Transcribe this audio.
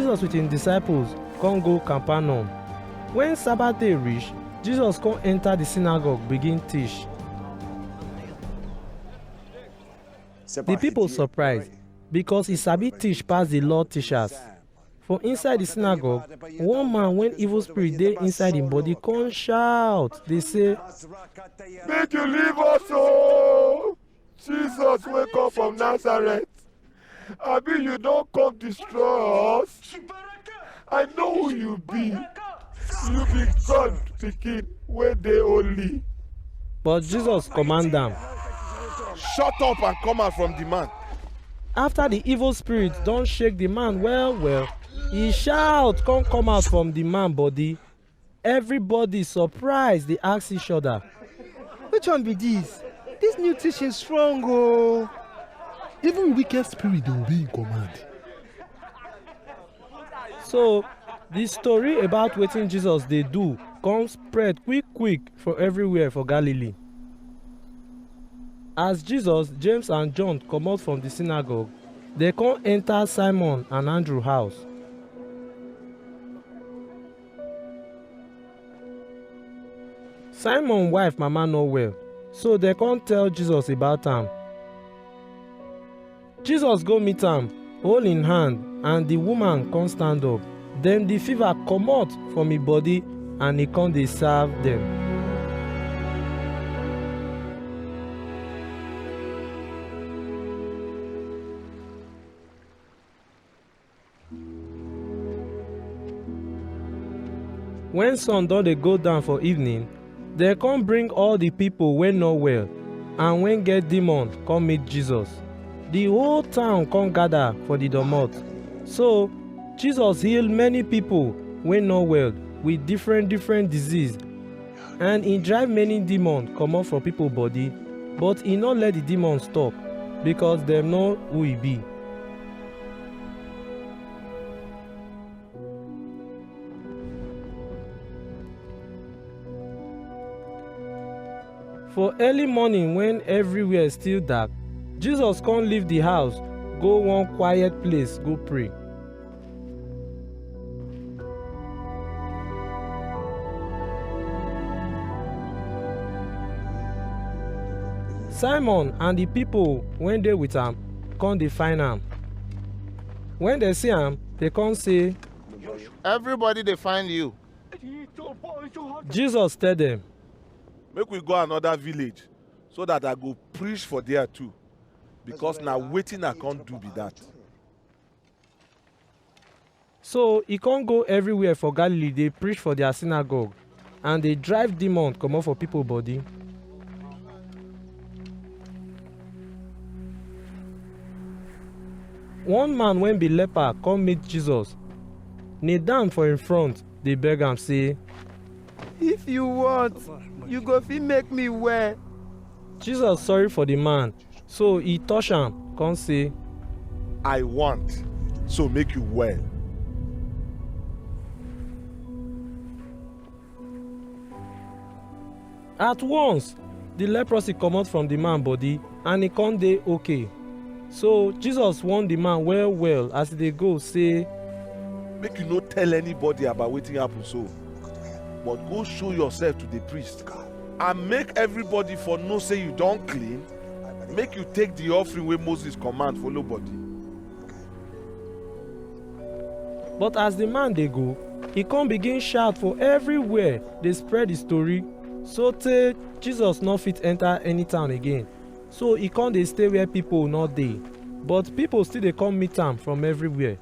Jesus with him disciples come go Capernaum. When Sabbath day reach, Jesus come enter the synagogue begin teach. The people surprised because he sabi teach pass the law teachers. For inside the synagogue, one man when evil spirit dey inside him body come shout. They say, "Make you leave us, oh! Jesus wey come from Nazareth. Abi you don come destroy us? I know who you be. You be God pikin wey dey holy." But Jesus command them. "Shut up and come out from the man." After the evil spirit don shake the man well well, he shout come out from the man body. Everybody surprised, dey ask each other, "Which one be this? This new teaching strong oh! Even wicked spirit dey obey in command." So the story about wetin Jesus dey do come spread quick for everywhere for Galilee. As Jesus, James and John comot from the synagogue, they come enter Simon and Andrew house. Simon wife mama no well, so they come tell Jesus about am. Jesus go meet am, hold in hand, and the woman come stand up. Then the fever comot from him body and he come dey serve them. When sun don dey go down for evening, they come bring all the people wey no well and when get demon come meet Jesus. The whole town come gather for the domot. So Jesus heal many people wey no well with different disease, and he drive many demons comot from people body, but he no let the demons stop because dem know who he be. For early morning when everywhere still dark, Jesus come leave the house go one quiet place go pray. Simon and the people wey dey with am come dey find am. When they see am, they come say, Everybody dey find you. Jesus tell them, Make we go another village so that I go preach for there too. Because na wetin I can't do be that. so he can't go everywhere for Galilee dey preach for their synagogue, and dey drive demon comot for people body. One man wey be leper come meet Jesus, kneel down for him front, dey beg am say, If you want, you go fit make me well. Jesus sorry for the man, so he touch am come say, I want, so make you well. at once the leprosy comot from the man body and he come dey okay. So Jesus warn the man well as e dey go say, Make you no tell anybody about wetin happen so. But go show yourself to the priest. And make everybody for know say you don clean. Make you take the offering wey Moses command follow body. but as the man dey go, he come begin shout for everywhere dey spread the story, sotey Jesus no fit enter any town again. So he come dey stay where people no dey, but people still dey come meet am from everywhere.